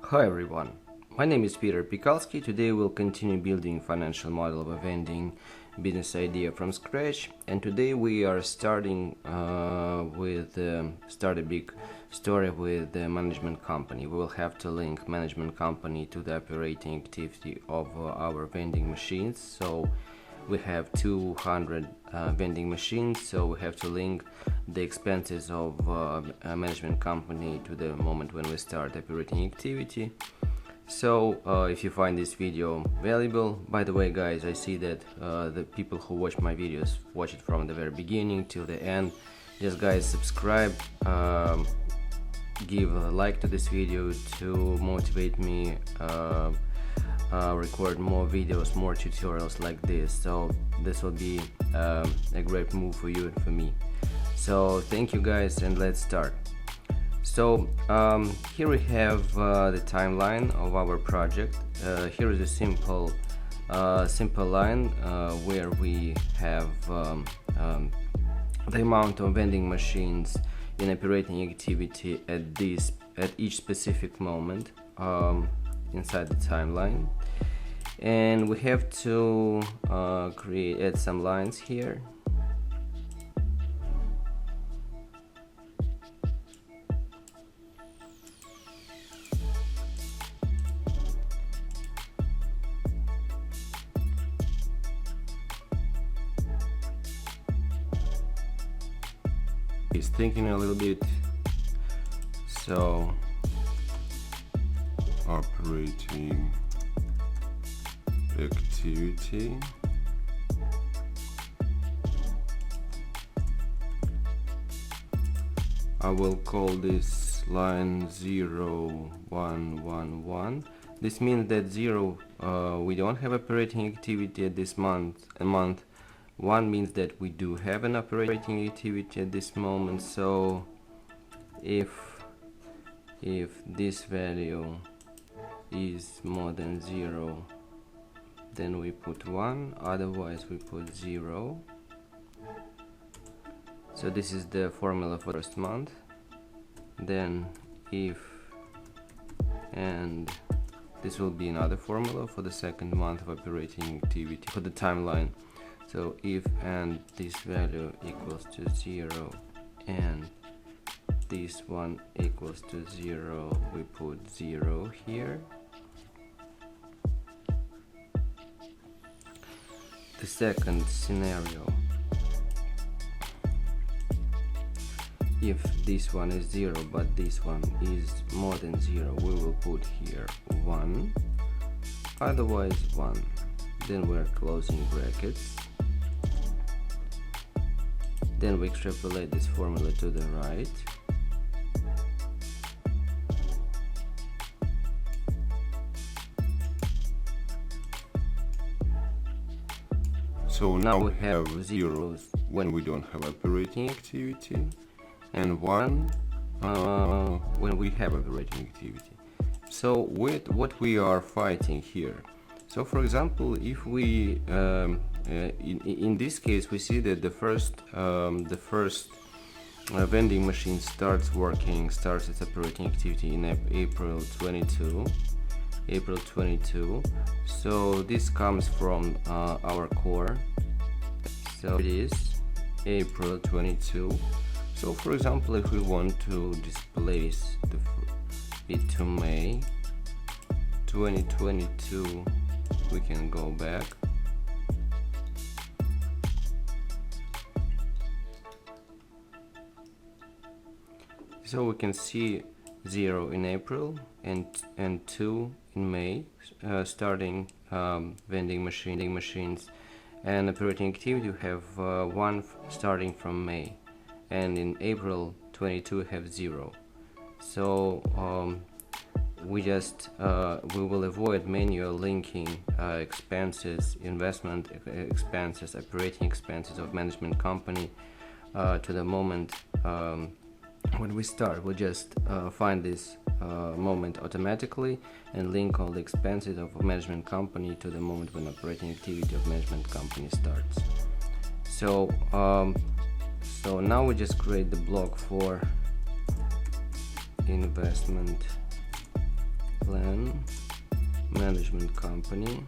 Hi everyone, my name is piterpakulski. Today we'll continue building financial model of a vending business idea from scratch, and today we are starting start a big story with the management company. We will have to link management company to the operating activity of our vending machines. So we have 200 vending machines, so we have to link the expenses of a management company to the moment when we start operating activity. So if you find this video valuable, by the way guys, I see that the people who watch my videos watch it from the very beginning till the end. Just guys, subscribe, give a like to this video to motivate me record more videos, more tutorials like this. So this will be a great move for you and for me. So thank you guys, and let's start. So here we have the timeline of our project. Here is a simple line where we have the amount of vending machines in operating activity at each specific moment inside the timeline, and we have to add some lines here. He's thinking a little bit. So operating activity, I will call this line 0111. This means that 0 we don't have operating activity at this month. 1 means that we do have an operating activity at this moment. So if this value is more than 0, then we put 1, otherwise we put 0. So this is the formula for the first month. Then if, and this will be another formula for the second month of operating activity for the timeline. So if and this value equals to 0 and this one equals to 0, we put 0 here. The second scenario, if this one is 0 but this one is more than 0, we will put here 1, otherwise 1. Then we're closing brackets. Then we extrapolate this formula to the right. So now we have 0s when we don't have operating activity, and 1 when we have operating activity. So with what we are fighting here. So for example, if we in this case we see that the first vending machine starts its operating activity in April 22. So this comes from our core. So it is April 22. So for example, if we want to displace it to May 2022, we can go back. So we can see 0 in April and 2 in May, starting vending machines, and operating activity we have 1 starting from May, and in April 22 we have 0. So we will avoid manual linking expenses, investment expenses, operating expenses of management company to the moment when we start. We'll just find this moment automatically and link all the expenses of a management company to the moment when operating activity of management company starts. So so now we just create the block for investment plan, management company.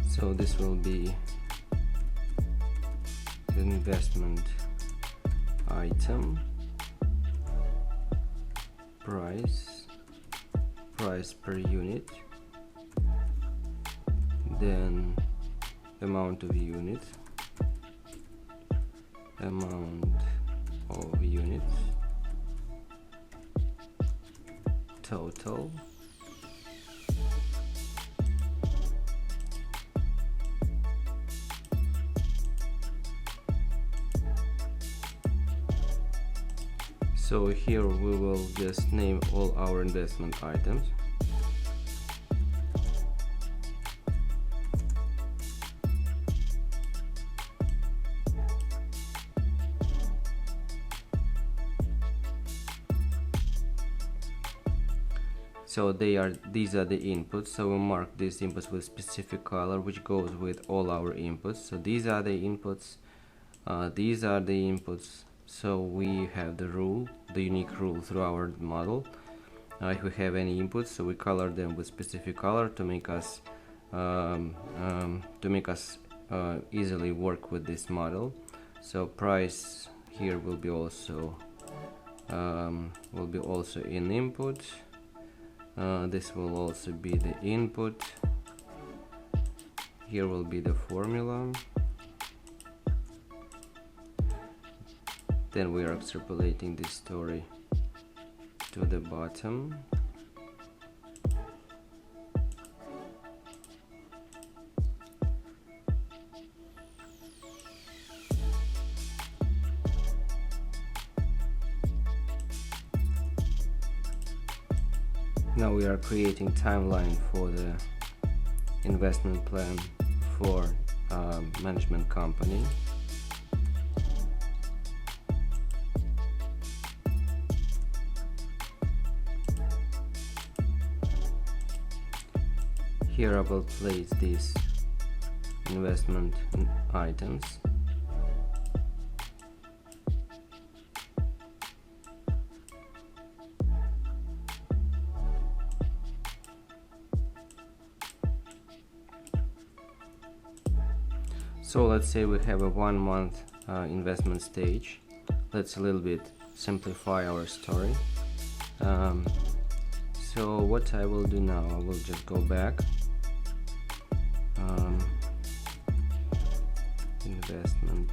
So this will be the investment item, price per unit, then amount of units, total, so here we will just name all our investment items. So these are the inputs, so we'll mark these inputs with specific color which goes with all our inputs. So these are the inputs, these are the inputs. So we have the rule, the unique rule through our model. If we have any inputs, so we color them with specific color to make us easily work with this model. So price here will be also in input. This will also be the input. Here will be the formula. Then we are extrapolating this story to the bottom. Now we are creating timeline for the investment plan for management company. Here I will place these investment items. So let's say we have a 1 month investment stage. Let's a little bit simplify our story. So what I will do now, I will just go back. Investment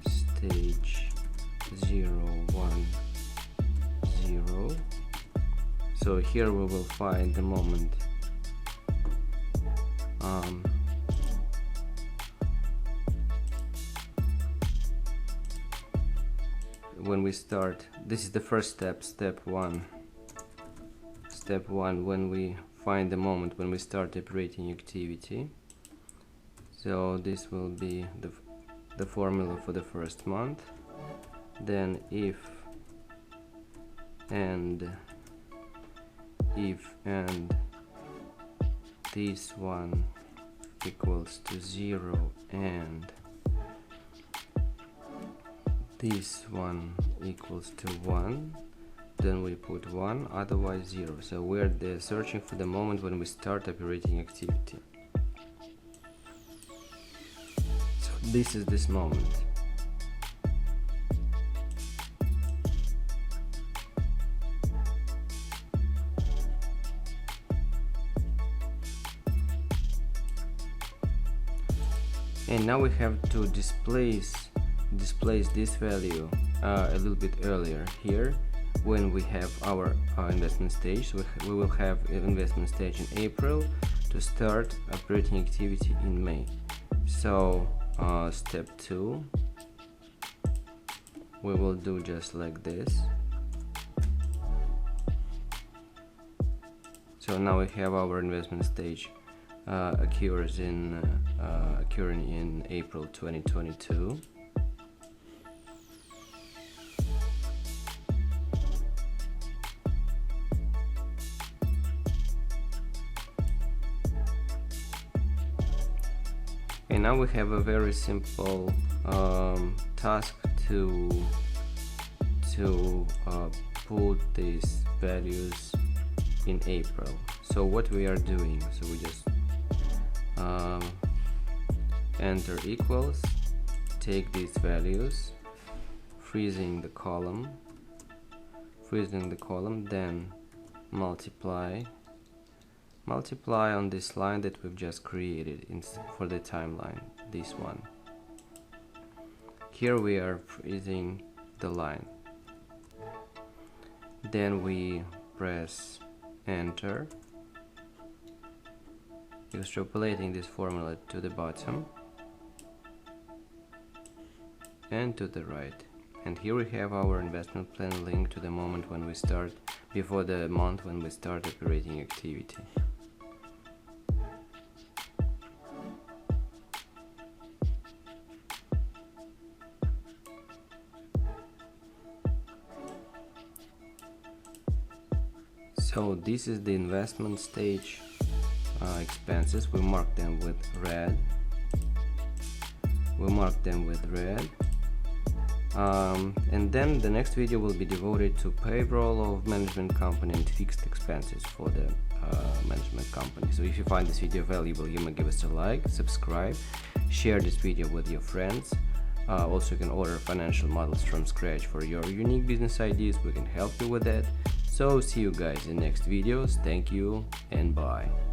stage 0, 1, 0. So here we will find the moment when we start. This is the first step, step one, when we find the moment when we start operating activity. So this will be the formula for the first month. Then if and this one equals to 0 and this one equals to 1, then we put 1, otherwise 0. So we're searching for the moment when we start operating activity. So this is this moment. And now we have to displace this value a little bit earlier here when we have our investment stage. So we will have an investment stage in April to start operating activity in May. So step 2, we will do just like this. So now we have our investment stage occurring in April 2022. And now we have a very simple task to put these values in April. So what we are doing, so we just enter equals, take these values, freezing the column, then multiply on this line that we've just created for the timeline, this one. Here we are freezing the line. Then we press enter, extrapolating this formula to the bottom and to the right. And here we have our investment plan linked to the moment when we start, before the month when we start operating activity. So this is the investment stage expenses. We mark them with red. And then the next video will be devoted to payroll of management company and fixed expenses for the management company. So if you find this video valuable, you may give us a like, subscribe, share this video with your friends. Also, you can order financial models from scratch for your unique business ideas. We can help you with that. So see you guys in next videos. Thank you and bye.